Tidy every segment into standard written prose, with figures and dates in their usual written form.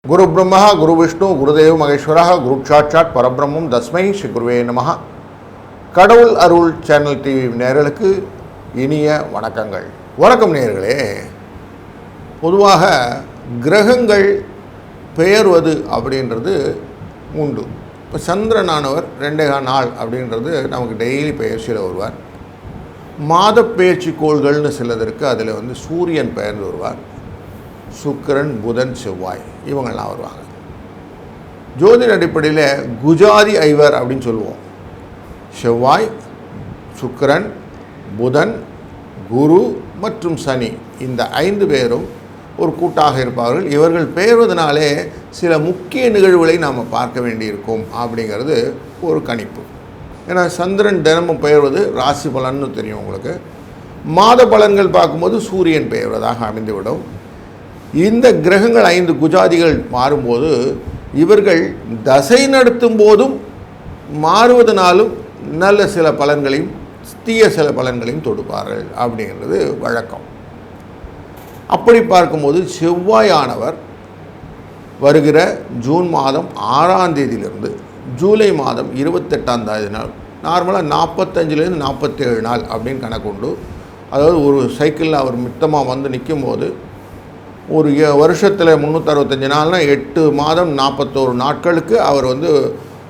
குரு பிரம்மா குரு விஷ்ணு குருதேவ் மகேஸ்வரா குரு சாட்சாத் பரபிரம்மம் தஸ்மை ஸ்ரீ குருவே நமஹ. கடவுள் அருள் சேனல் டிவி நேயர்களுக்கு இனிய வணக்கங்கள். வணக்கம் நேயர்களே. பொதுவாக கிரகங்கள் பெயர்வது அப்படின்றது உண்டு. இப்போ சந்திரனானவர் 2 நாள் அப்படின்றது நமக்கு டெய்லி பெயர்ச்சியில் வருவார். மாத பெயர்ச்சி கோள்கள்னு சிலதற்கு அதில் சூரியன் பெயர்ந்து வருவார். சுக்கிரன், புதன், செவ்வாய் இவங்கள்லாம் வருவாங்க. ஜோதிட அடிப்படையில் குஜாதி ஐவர் அப்படின்னு சொல்லுவோம். செவ்வாய், சுக்கிரன், புதன், குரு மற்றும் சனி இந்த 5 பேரும் ஒரு கூட்டாக இருப்பார்கள். இவர்கள் பெயர்வதனாலே சில முக்கிய நிகழ்வுகளை நாம் பார்க்க வேண்டியிருக்கும் அப்படிங்கிறது ஒரு கணிப்பு. ஏன்னா சந்திரன் தினமும் பெயர்வது ராசி பலன்னு தெரியும் உங்களுக்கு. மாத பலன்கள் பார்க்கும்போது சூரியன் பெயர்வதாக அமைந்துவிடும். இந்த கிரகங்கள் 5 குஜாதிகள் மாறும்போது இவர்கள் தசை நடத்தும் போதும் மாறுவதனாலும் நல்ல சில பலன்களையும் தீய சில பலன்களையும் தொடுப்பார்கள் அப்படிங்கிறது வழக்கம். அப்படி பார்க்கும்போது செவ்வாயானவர் வருகிற ஜூன் மாதம் 6ஆம் தேதியிலிருந்து ஜூலை மாதம் 28ஆம் தேதி நாள், நார்மலாக 45லேருந்து 47 நாள் அப்படின்னு கணக்குண்டு. அதாவது ஒரு சைக்கிளில் அவர் மித்தமாக வந்து நிற்கும் போது ஒரு வருஷத்தில் 365 நாள்னால் 8 மாதம் 41 நாட்களுக்கு அவர்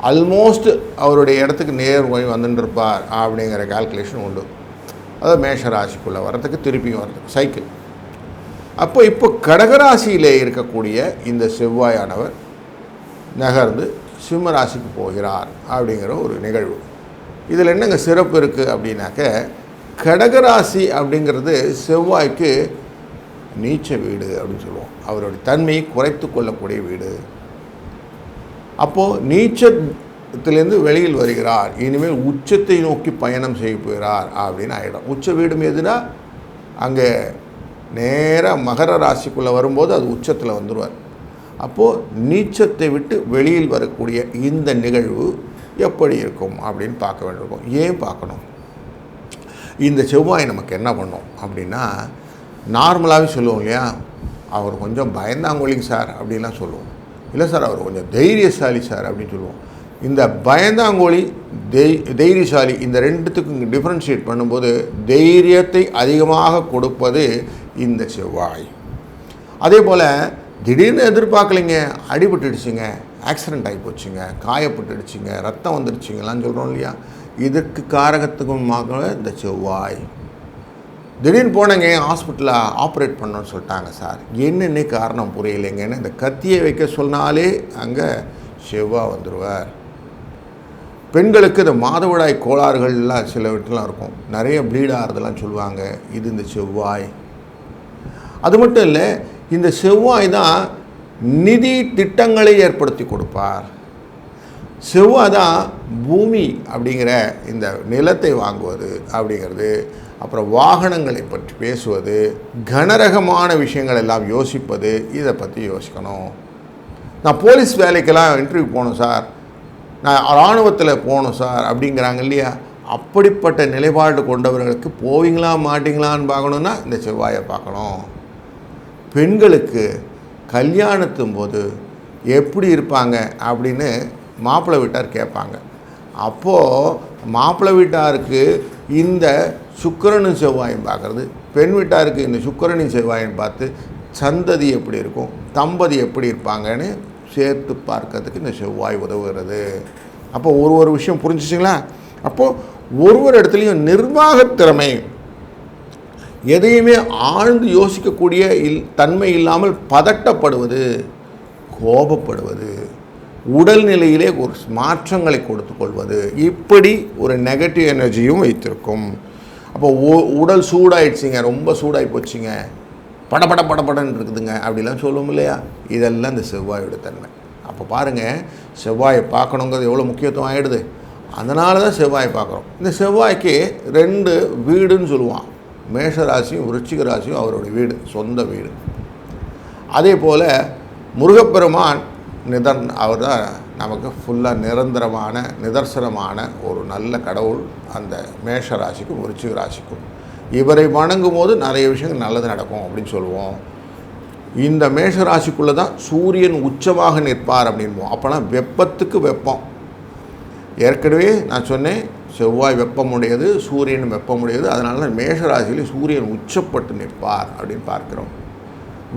ஆல்மோஸ்ட் அவருடைய இடத்துக்கு நேர் போய் வந்துட்டுருப்பார் அப்படிங்கிற கால்குலேஷன் உண்டு. அதாவது மேஷ ராசிக்குள்ளே வரத்துக்கு திருப்பியும் வரதுக்கு சைக்கிள். இப்போ கடகராசியிலே இருக்கக்கூடிய இந்த செவ்வாயானவர் நகர்ந்து சிம்ம ராசிக்கு போகிறார் அப்படிங்கிற ஒரு நிகழ்வு. இதில் என்னங்க சிறப்பு இருக்குது அப்படின்னாக்க, கடகராசி அப்படிங்கிறது செவ்வாய்க்கு நீச்ச வீடு அப்படின்னு சொல்லுவோம். அவருடைய தன்மையை குறைத்து கொள்ளக்கூடிய வீடு. அப்போது நீச்சத்திலேருந்து வெளியில் வருகிறார், இனிமேல் உச்சத்தை நோக்கி பயணம் செய்ய போகிறார் அப்படின்னு ஆகிடும். உச்ச வீடும் எதுனா அங்கே நேராக மகர ராசிக்குள்ளே வரும்போது அது உச்சத்தில் வந்துடுவார். அப்போது நீச்சத்தை விட்டு வெளியில் வரக்கூடிய இந்த நிகழ்வு எப்படி இருக்கும் அப்படின்னு பார்க்க வேண்டியிருக்கும். ஏன் பார்க்கணும்? இந்த செவ்வாய் நமக்கு என்ன பண்ணும் அப்படின்னா, நார்மலாகவே சொல்லுவோம் இல்லையா, அவர் கொஞ்சம் பயந்தாங்கொழிங்க சார் அப்படின்லாம் சொல்லுவோம். இல்லை சார் அவர் கொஞ்சம் தைரியசாலி சார் அப்படின்னு சொல்லுவோம். இந்த பயந்தாங்கோழி தைரியசாலி இந்த ரெண்டுத்துக்கும் டிஃப்ரென்ஷியேட் பண்ணும்போது தைரியத்தை அதிகமாக கொடுப்பது இந்த செவ்வாய். அதே போல் திடீர்னு எதிர்பார்க்கலைங்க, அடிபட்டுடுச்சுங்க, ஆக்சிடெண்ட் ஆகி போச்சுங்க, காயப்பட்டுடுச்சுங்க, ரத்தம் வந்துடுச்சுங்கலாம் சொல்கிறோம் இல்லையா, இதற்கு காரகத்துக்குமாக இந்த செவ்வாய். திடீர்னு போனேங்க ஹாஸ்பிட்டலில் ஆப்ரேட் பண்ணணும்னு சொல்லிட்டாங்க சார், என்னென்ன காரணம் புரியலைங்கன்னு இந்த கத்தியை வைக்க சொன்னாலே அங்கே செவ்வாய் வந்துடுவார். பெண்களுக்கு இந்த மாதவிடாய் கோளாறுகள்லாம் சில வீட்டிலாம் இருக்கும், நிறைய ப்ளீட் ஆகிறதெல்லாம் சொல்லுவாங்க, இது இந்த செவ்வாய். அது மட்டும் இல்லை, இந்த செவ்வாய் தான் நிதி திட்டங்களை ஏற்படுத்தி கொடுப்பார். செவ்வாய் தான் பூமி அப்படிங்கிற இந்த நிலத்தை வாங்குவது அப்படிங்கிறது, அப்புறம் வாகனங்களை பற்றி பேசுவது, கனரகமான விஷயங்கள் எல்லாம் யோசிப்பது, இதை பற்றி யோசிக்கணும். நான் போலீஸ் வேலைக்கெல்லாம் இன்டர்வியூ போகணும் சார், நான் இராணுவத்தில் போகணும் சார் அப்படிங்கிறாங்க இல்லையா, அப்படிப்பட்ட நிலைப்பாடு கொண்டவர்களுக்கு போவீங்களா மாட்டிங்களான்னு பார்க்கணுன்னா இந்த செவ்வாயை பார்க்கணும். பெண்களுக்கு கல்யாணத்தும் போது எப்படி இருப்பாங்க அப்படின்னு மாப்பிள்ளை வீட்டார் கேட்பாங்க. அப்போது மாப்பிள்ளை வீட்டாருக்கு இந்த சுக்கிரனும் செவ்வாயும் பார்க்குறது, பெண் வீட்டாருக்கு இந்த சுக்கிரனும் செவ்வாயும் பார்த்து சந்ததி எப்படி இருக்கும், தம்பதி எப்படி இருப்பாங்கன்னு சேர்த்து பார்க்கறதுக்கு இந்த செவ்வாய் உதவுகிறது. அப்போ ஒரு விஷயம் புரிஞ்சிச்சிங்களா? அப்போது ஒரு இடத்துலையும் நிர்வாகத்திறமை, எதையுமே ஆழ்ந்து யோசிக்கக்கூடிய தன்மை இல்லாமல் பதட்டப்படுவது, கோபப்படுவது, உடல்நிலையிலே ஒரு மாற்றங்களை கொடுத்து கொள்வது, இப்படி ஒரு நெகட்டிவ் எனர்ஜியும் வைத்திருக்கும். அப்போ உடல் சூடாயிடுச்சிங்க, ரொம்ப சூடாகி போச்சுங்க, படபடன்னு இருக்குதுங்க அப்படிலாம் சொல்லுவோம் இல்லையா, இதெல்லாம் இந்த செவ்வாயோட தன்மை. அப்போ பாருங்கள், செவ்வாயை பார்க்கணுங்கிறது எவ்வளோ முக்கியத்துவம் ஆகிடுது. அதனால தான் செவ்வாயை பார்க்குறோம். இந்த செவ்வாய்க்கு 2 வீடுன்னு சொல்லுவான். மேஷ ராசியும் விருச்சிக ராசியும் அவருடைய வீடு, சொந்த வீடு. அதே போல் முருகப்பெருமான் அவர் தான் நமக்கு ஃபுல்லாக நிரந்தரமான நிதர்சனமான ஒரு நல்ல கடவுள் அந்த மேஷ ராசிக்கும் விருச்சிக ராசிக்கும். இவரை வணங்கும் போது நிறைய விஷயங்கள் நல்லது நடக்கும் அப்படின்னு சொல்லுவோம். இந்த மேஷராசிக்குள்ளே தான் சூரியன் உச்சமாக நிற்பார் அப்படின்போம். அப்போனா வெப்பத்துக்கு வெப்பம். ஏற்கனவே நான் சொன்னேன், செவ்வாய் வெப்பமுடையது, சூரியன் வெப்பமுடையது. அதனால தான் மேஷராசியில் சூரியன் உச்சப்பட்டு நிற்பார் அப்படின்னு பார்க்குறோம்.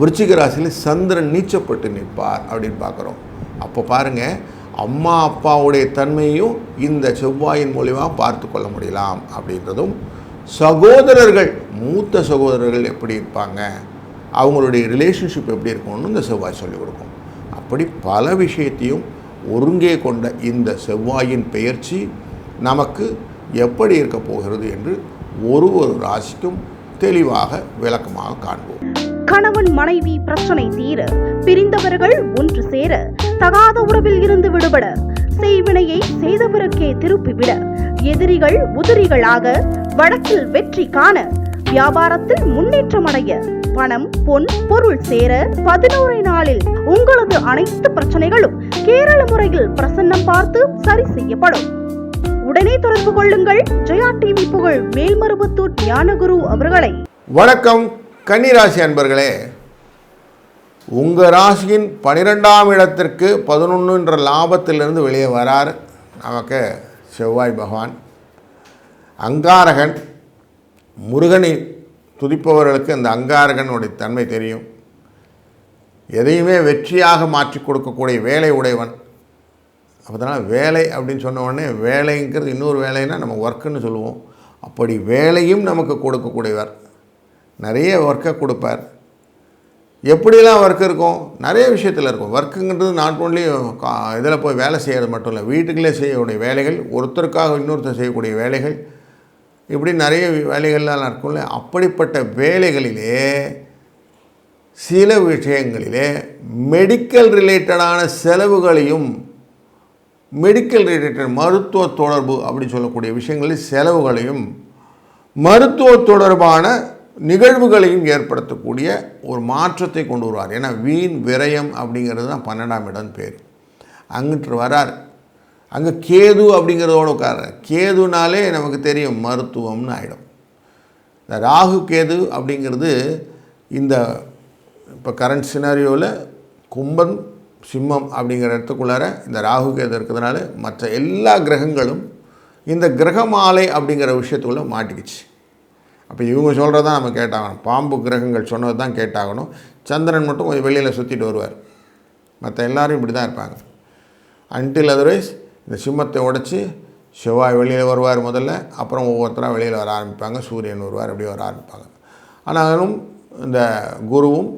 விருச்சிக ராசியில் சந்திரன் நீச்சப்பட்டு நிற்பார் அப்படின்னு பார்க்குறோம். அப்போ பாருங்கள், அம்மா அப்பாவுடைய தன்மையும் இந்த செவ்வாயின் மூலியமாக பார்த்து கொள்ள முடியலாம் அப்படின்றதும், சகோதரர்கள், மூத்த சகோதரர்கள் எப்படி இருப்பாங்க, அவங்களுடைய ரிலேஷன்ஷிப் எப்படி இருக்கணும்னு இந்த செவ்வாய் சொல்லிக் கொடுக்கும். அப்படி பல விஷயத்தையும் ஒருங்கே கொண்ட இந்த செவ்வாயின் பெயர்ச்சி நமக்கு எப்படி இருக்க போகிறது என்று ஒரு ராசிக்கும் தெளிவாக விளக்கமாக காண்போம். கணவன் மனைவி பிரச்சனை தீர, பிரிந்தவர்கள் ஒன்று சேர, தகாத உறவில் இருந்து விடுபட, செய்வினையை செய்தவருக்கே திருப்பிவிட, எதிரிகள் உதிரிகளாக, வழக்கில் வெற்றி காண, வியாபாரத்தில் முன்னேற்றம் அடைய, பணம் பொன் பொருள் சேர 11 நாளில் உங்களது அனைத்து பிரச்சனைகளும் கேரள முறையில் பிரசன்னம் பார்த்து சரி செய்யப்படும். உடனே தொடர்பு கொள்ளுங்கள் ஜெயா டிவி புகழ் மேல்மருவத்தூர் ஞானகுரு அவர்களை. வணக்கம் கன்னிராசி அன்பர்களே. உங்கள் ராசியின் 12ஆம் இடத்திற்கு 11 லாபத்திலிருந்து வெளியே வரார் நமக்கு செவ்வாய் பகவான். அங்காரகன், முருகனை துதிப்பவர்களுக்கு அந்த அங்காரகனுடைய தன்மை தெரியும். எதையுமே வெற்றியாக மாற்றி கொடுக்கக்கூடிய வேலை உடையவன். அதனால் வேலை அப்படின்னு சொன்ன உடனே, வேலைங்கிறது இன்னொரு வேலைன்னா நம்ம ஒர்க்குன்னு சொல்லுவோம். அப்படி வேலையும் நமக்கு கொடுக்கக்கூடியவர். நிறைய ஒர்க்கை கொடுப்பார். எப்படிலாம் ஒர்க் இருக்கும், நிறைய விஷயத்தில் இருக்கும். ஒர்க்குங்கிறது நாட் ஓன்லி இதில் போய் வேலை செய்கிறது மட்டும் இல்லை, வீட்டுக்குள்ளே செய்யக்கூடிய வேலைகள், ஒருத்தருக்காக இன்னொருத்தர் செய்யக்கூடிய வேலைகள், இப்படி நிறைய வேலைகள்லாம் இருக்கும்ல. அப்படிப்பட்ட வேலைகளிலே சில விஷயங்களிலே மெடிக்கல் ரிலேட்டடான செலவுகளையும், மெடிக்கல் ரிலேட்டட் மருத்துவ தொடர்பு அப்படி சொல்லக்கூடிய விஷயங்களில் செலவுகளையும், மருத்துவ தொடர்பான நிகழ்வுகளையும் ஏற்படுத்தக்கூடிய ஒரு மாற்றத்தை கொண்டு வருவார். ஏன்னா வீண் விரயம் அப்படிங்கிறது தான் 12ஆம் இடம் பேர். அங்கிட்டு வரார். அங்கே கேது அப்படிங்கிறதோட உட்கார. கேதுனாலே நமக்கு தெரியும் மருத்துவம்னு ஆகிடும். இந்த ராகு கேது அப்படிங்கிறது இந்த இப்போ கரண்ட் சினாரியோவில் கும்பம் சிம்மம் அப்படிங்கிற இடத்துக்குள்ளார இந்த ராகு கேது இருக்கிறதுனால மற்ற எல்லா கிரகங்களும் இந்த கிரகமாலை அப்படிங்கிற விஷயத்துக்குள்ளே மாட்டிக்கிச்சு. அப்போ இவங்க சொல்கிறது தான் நம்ம கேட்டாகணும். பாம்பு கிரகங்கள் சொன்னது தான் கேட்டாகணும். சந்திரன் மட்டும் கொஞ்சம் வெளியில் சுற்றிட்டு வருவார். மற்ற எல்லோரும் இப்படி தான் இருப்பாங்க. அன்டில் அதர்வைஸ் இந்த சிம்மத்தை உடைச்சி செவ்வாய் வெளியில் வருவார் முதல்ல, அப்புறம் ஒவ்வொருத்தராக வெளியில் வர ஆரம்பிப்பாங்க. சூரியன் வருவார், அப்படி வர ஆரம்பிப்பாங்க. ஆனாலும் இந்த குருவும்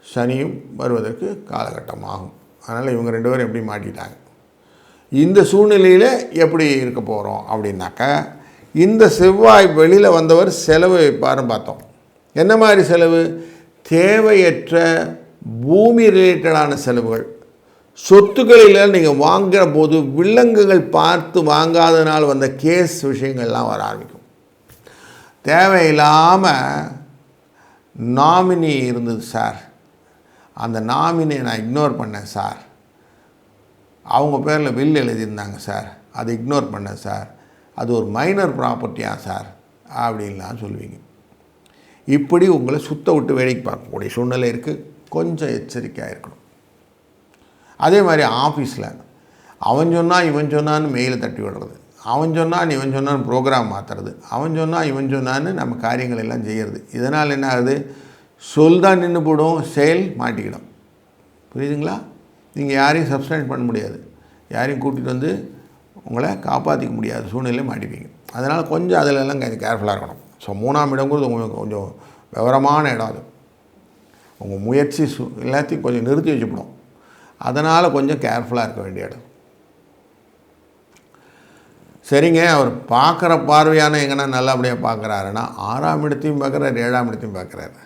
சனியும் வருவதற்கு காலகட்டம் ஆகும். அதனால் இவங்க 2 பேரும் எப்படி மாட்டிட்டாங்க. இந்த சூழ்நிலையில் எப்படி இருக்க போகிறோம் அப்படின்னாக்கா, இந்த செவ்வாய் வெளியில் வந்தவர் செலவு வைப்பாருன்னு பார்த்தோம். என்ன மாதிரி செலவு? தேவையற்ற பூமி ரிலேட்டடான செலவுகள். சொத்துக்களில் நீங்கள் வாங்குகிற போது வில்லங்குகள் பார்த்து வாங்காதனால் வந்த கேஸ் விஷயங்கள்லாம் வர ஆரம்பிக்கும். தேவையில்லாமல் நாமினி இருந்தது சார், அந்த நாமினியை நான் இக்னோர் பண்ணேன் சார், அவங்க பேரில் வில் எழுதியிருந்தாங்க சார், அதை இக்னோர் பண்ணேன் சார், அது ஒரு மைனர் ப்ராப்பர்ட்டியா சார் அப்படின்லாம் சொல்லுவீங்க. இப்படி உங்களை சுத்த விட்டு வேலைக்கு பார்க்கக்கூடிய சூழ்நிலை இருக்குது. கொஞ்சம் எச்சரிக்கையாக இருக்கணும். அதே மாதிரி ஆஃபீஸில் அவன் சொன்னால் இவன் சொன்னான்னு மெயிலை தட்டி விடுறது, அவன் சொன்னான் இவன் சொன்னான்னு ப்ரோக்ராம் மாற்றுறது, அவன் சொன்னால் இவன் சொன்னான்னு நம்ம காரியங்கள் எல்லாம் செய்கிறது. இதனால் என்ன ஆகுது? சொல் தான் நின்று போடும், செயல் மாட்டிக்கிடும். புரியுதுங்களா? நீங்கள் யாரையும் சப்ஸ்டைன் பண்ண முடியாது, யாரையும் கூட்டிகிட்டு வந்து உங்களை காப்பாற்றிக்க முடியாத சூழ்நிலையை மாட்டிப்பீங்க. அதனால் கொஞ்சம் அதிலெல்லாம் கொஞ்சம் கேர்ஃபுல்லாக இருக்கணும். ஸோ 3ஆம் இடங்கிறது உங்களுக்கு கொஞ்சம் விவரமான இடம். அது உங்கள் முயற்சி எல்லாத்தையும் கொஞ்சம் நிறுத்தி வச்சுப்படும். அதனால் கொஞ்சம் கேர்ஃபுல்லாக இருக்க வேண்டிய இடம். சரிங்க, அவர் பார்க்குற பார்வையான எங்கன்னா நல்லபடியாக பார்க்குறாருன்னா 6ஆம் இடத்தையும் பார்க்குறாரு, 7ஆம் இடத்தையும் பார்க்குறாரு.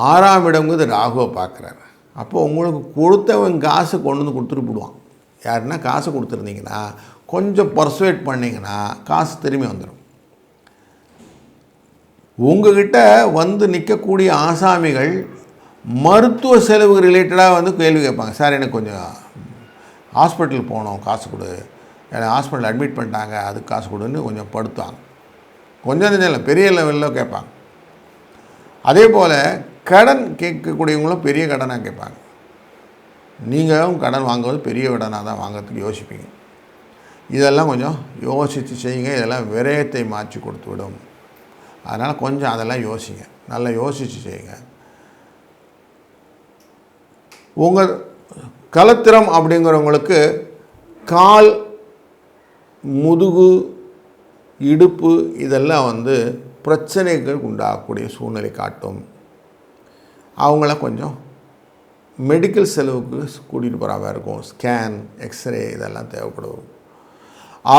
6ஆம் இடங்கிறது ராகுவை பார்க்குறாரு. அப்போது உங்களுக்கு கொடுத்தவன் காசு கொண்டு வந்து கொடுத்துட்டு போடுவான். யாருன்னா காசு கொடுத்துருந்தீங்கன்னா கொஞ்சம் பர்சுவேட் பண்ணிங்கன்னா காசு திரும்பி வந்துடும். உங்கள்கிட்ட வந்து நிற்கக்கூடிய ஆசாமிகள் மருத்துவ செலவு ரிலேட்டடாக வந்து கேள்வி கேட்பாங்க. சார் எனக்கு கொஞ்சம் ஹாஸ்பிட்டல் போகணும், காசு கொடு, என்னை ஹாஸ்பிட்டல் அட்மிட் பண்ணிட்டாங்க, அதுக்கு காசு கொடுன்னு கொஞ்சம் படுத்துவாங்க. கொஞ்சம் இல்லை, பெரிய லெவலில் கேட்பாங்க. அதே போல் கடன் கேட்கக்கூடியவங்களும் பெரிய கடனாக கேட்பாங்க. நீங்களும் கடன் வாங்குவது பெரிய கடனாக தான் வாங்கிறதுக்கு யோசிப்பீங்க. இதெல்லாம் கொஞ்சம் யோசித்து செய்யுங்க. இதெல்லாம் விரயத்தை மாற்றி கொடுத்து விடும். அதனால் கொஞ்சம் அதெல்லாம் யோசிங்க, நல்லா யோசித்து செய்யுங்க. உங்கள் கலத்திரம் அப்படிங்கிறவங்களுக்கு கால், முதுகு, இடுப்பு இதெல்லாம் பிரச்சனைகள் உண்டாகக்கூடிய சூழ்நிலை காட்டும். அவங்கள கொஞ்சம் மெடிக்கல் செலவுக்கு கூட்டிகிட்டு போகிற மாதிரி இருக்கும். ஸ்கேன், எக்ஸ்ரே இதெல்லாம் தேவைப்படும்.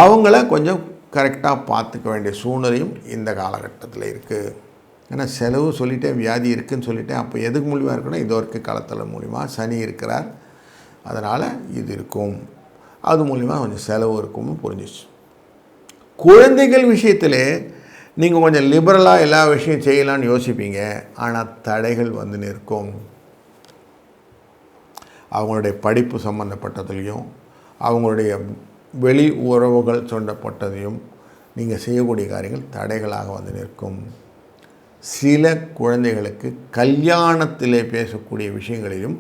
அவங்கள கொஞ்சம் கரெக்டாக பார்த்துக்க வேண்டிய சூழ்நிலையும் இந்த காலகட்டத்தில் இருக்குது. ஏன்னா செலவு சொல்லிட்டேன், வியாதி இருக்குதுன்னு சொல்லிட்டேன். அப்போ எதுக்கு மூலிமா இருக்குன்னா இது வரைக்கும் காலத்தில் மூலிமா சனி இருக்கிறார். அதனால் இது இருக்கும், அது மூலிமா கொஞ்சம் செலவு இருக்கும்னு புரிஞ்சிச்சு. குழந்தைகள் விஷயத்தில் நீங்கள் கொஞ்சம் லிபரலாக எல்லா விஷயம் செய்யலான்னு யோசிப்பீங்க. ஆனால் தடைகள் நிற்கும். அவங்களுடைய படிப்பு சம்மந்தப்பட்டதுலேயும் அவங்களுடைய வெளி உறவுகள் சொல்லப்பட்டதையும் நீங்கள் செய்யக்கூடிய காரியங்கள் தடைகளாக நிற்கும். சில குழந்தைகளுக்கு கல்யாணத்திலே பேசக்கூடிய விஷயங்களிலும்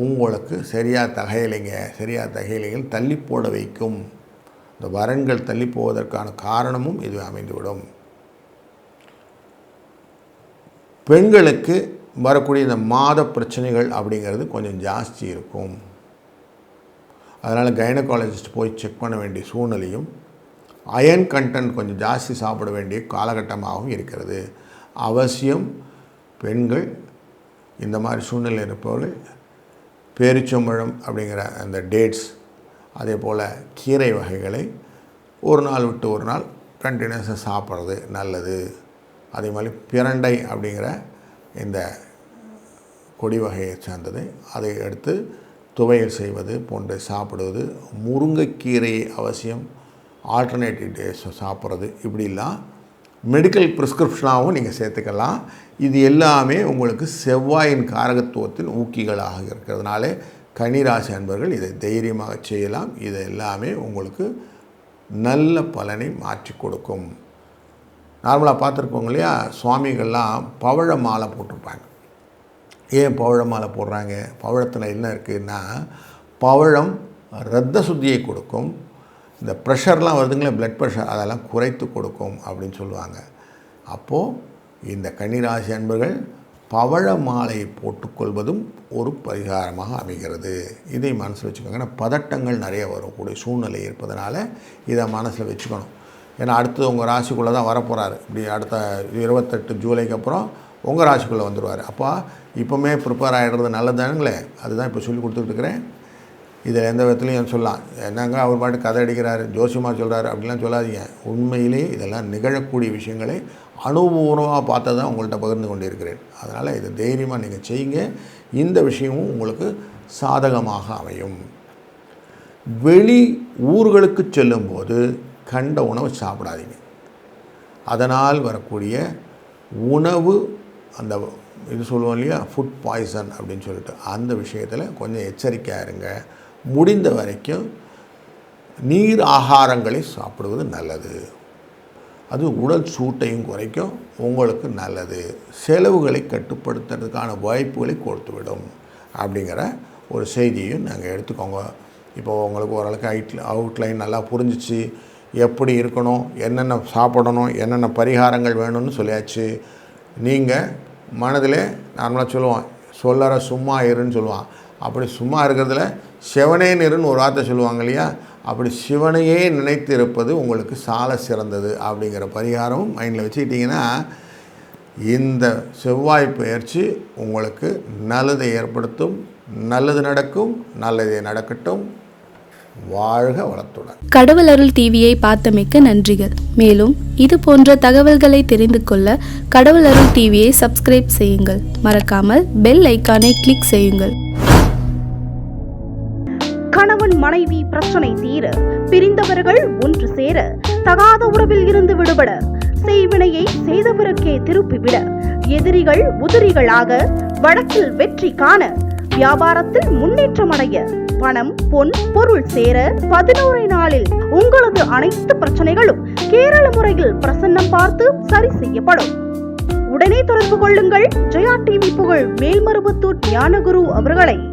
உங்களுக்கு சரியாக தகையிலைகள் தள்ளி போட வைக்கும். இந்த வரன்கள் தள்ளி போவதற்கான காரணமும் இது அமைந்துவிடும். பெண்களுக்கு வரக்கூடிய இந்த மாத பிரச்சனைகள் அப்படிங்கிறது கொஞ்சம் ஜாஸ்தி இருக்கும். அதனால் கைனகாலஜிஸ்ட் போய் செக் பண்ண வேண்டிய சூழ்நிலையும், அயன் கண்டென்ட் கொஞ்சம் ஜாஸ்தி சாப்பிட வேண்டிய காலகட்டமாகவும் இருக்கிறது. அவசியம் பெண்கள் இந்த மாதிரி சூழ்நிலை இருப்பவர்கள் பேரிச்சம்பழம் அப்படிங்கிற அந்த டேட்ஸ், அதே போல் கீரை வகைகளை ஒரு நாள் விட்டு ஒரு நாள் கண்டினியூஸாக சாப்பிட்றது நல்லது. அதே மாதிரி பிரண்டை அப்படிங்கிற இந்த கொடி வகையை சார்ந்தது, அதை எடுத்து துவையல் செய்வது போன்ற சாப்பிடுவது. முருங்கைக்கீரையை அவசியம் ஆல்டர்னேட்டிவ் டேஸ் சாப்பிட்றது. இப்படிலாம் மெடிக்கல் ப்ரிஸ்கிரிப்ஷனாகவும் நீங்கள் சேர்த்துக்கலாம். இது எல்லாமே உங்களுக்கு செவ்வாயின் காரகத்துவத்தின் ஊக்கிகளாக இருக்கிறதுனால கன்னிராசி அன்பர்கள் இதை தைரியமாக செய்யலாம். இது எல்லாமே உங்களுக்கு நல்ல பலனை மாற்றி கொடுக்கும். நார்மலாக பார்த்துருப்போங்க இல்லையா, சுவாமிகள்லாம் பவழ மாலை போட்டிருப்பாங்க. ஏன் பவழ மாலை போடுறாங்க? பவழத்தில் என்ன இருக்குதுன்னா, பவழம் இரத்த சுத்தியை கொடுக்கும். இந்த ப்ரெஷர்லாம் வருதுங்களே, பிளட் ப்ரெஷர், அதெல்லாம் குறைத்து கொடுக்கும் அப்படின்னு சொல்லுவாங்க. அப்போது இந்த கன்னிராசி அன்பர்கள் பவழ மாலையை போட்டுக்கொள்வதும் ஒரு பரிகாரமாக அமைகிறது. இதை மனசில் வச்சுக்கோங்க. ஏன்னா பதட்டங்கள் நிறைய வரக்கூடிய சூழ்நிலை இருப்பதனால இதை மனசில் வச்சுக்கணும். ஏன்னா அடுத்தது உங்கள் ராசிக்குள்ளே தான் வரப்போகிறாரு. இப்படி அடுத்த 28 ஜூலைக்கு அப்புறம் உங்கள் ராசிக்குள்ளே வந்துடுவார். அப்போ இப்போவுமே ப்ரிப்பேர் ஆகிடுறது நல்லதானுங்களே, அதுதான் இப்போ சொல்லி கொடுத்துட்ருக்குறேன். இதில் எந்த விதத்துலையும் சொல்லலாம், என்னங்க அவர் பாட்டு கதை அடிக்கிறாரு, ஜோசியமாக சொல்கிறாரு அப்படிலாம் சொல்லாதீங்க. உண்மையிலே இதெல்லாம் நிகழக்கூடிய விஷயங்களை அனுபவமாக பார்த்து தான் உங்கள்கிட்ட பகிர்ந்து கொண்டு இருக்கிறேன். அதனால் இதை தைரியமாக நீங்கள் செய்யுங்க. இந்த விஷயமும் உங்களுக்கு சாதகமாக அமையும். வெளி ஊர்களுக்கு செல்லும்போது கண்ட உணவு சாப்பிடாதீங்க. அதனால் வரக்கூடிய உணவு அந்த இது சொல்லுவோம் இல்லையா, ஃபுட் பாய்சன் அப்படின்னு சொல்லிட்டு, அந்த விஷயத்தில் கொஞ்சம் எச்சரிக்கையாக இருங்க. முடிந்த வரைக்கும் நீர் ஆகாரங்களை சாப்பிடுவது நல்லது. அது உடல் சூட்டையும் குறைக்கும், உங்களுக்கு நல்லது. செலவுகளை கட்டுப்படுத்துறதுக்கான வாய்ப்புகளை கொடுத்துவிடும் அப்படிங்கிற ஒரு செய்தியும் நாங்கள் எடுத்துக்கோங்க. இப்போது உங்களுக்கு ஓரளவுக்கு அவுட்லைன் நல்லா புரிஞ்சிச்சு. எப்படி இருக்கணும், என்னென்ன சாப்பிடணும், என்னென்ன பரிகாரங்கள் வேணும்னு சொல்லியாச்சு. நீங்கள் மனதில் நார்மலாக சொல்லுவான், சொல்லற சும்மா இருன்னு சொல்லுவான். அப்படி சும்மா இருக்கிறதுல சிவனே நிறுன்னு ஒரு வார்த்தை சொல்லுவாங்க இல்லையா, அப்படி சிவனையே நினைத்து இருப்பது உங்களுக்கு சால சிறந்தது அப்படிங்கிற பரிகாரமும் மைண்டில் வச்சுக்கிட்டிங்கன்னா இந்த செவ்வாய் பயிற்சி உங்களுக்கு நல்லதை ஏற்படுத்தும். நல்லது நடக்கும், நல்லதே நடக்கட்டும். வாழ்க வளத்துடன். கடவுள் அருள் டிவியை பார்த்தமைக்கு நன்றிகள். மேலும் இது போன்ற தகவல்களை தெரிந்து கொள்ள கடவுள் அருள் டிவியை சப்ஸ்கிரைப் செய்யுங்கள். மறக்காமல் பெல் ஐக்கானை கிளிக் செய்யுங்கள். கணவன் மனைவி பிரச்சனை தீர, பிரிந்தவர்கள் ஒன்று சேர, தகாத உறவில் இருந்து விடுபட, செய்வினையை செய்தவருக்கே திருப்பிவிட, எதிரிகள் உதிரிகளாக, வழக்கில் வெற்றி காண, வியாபாரத்தில் முன்னேற்றம் அடைய, பணம் பொன் பொருள் சேர 11 நாளில் உங்களது அனைத்து பிரச்சனைகளும் கேரள முறையில் பிரசன்னம் பார்த்து சரி செய்யப்படும். உடனே தொடர்பு கொள்ளுங்கள் ஜெயா டிவி புகழ் மேல்மருவத்தூர் ஞானகுரு அவர்களை.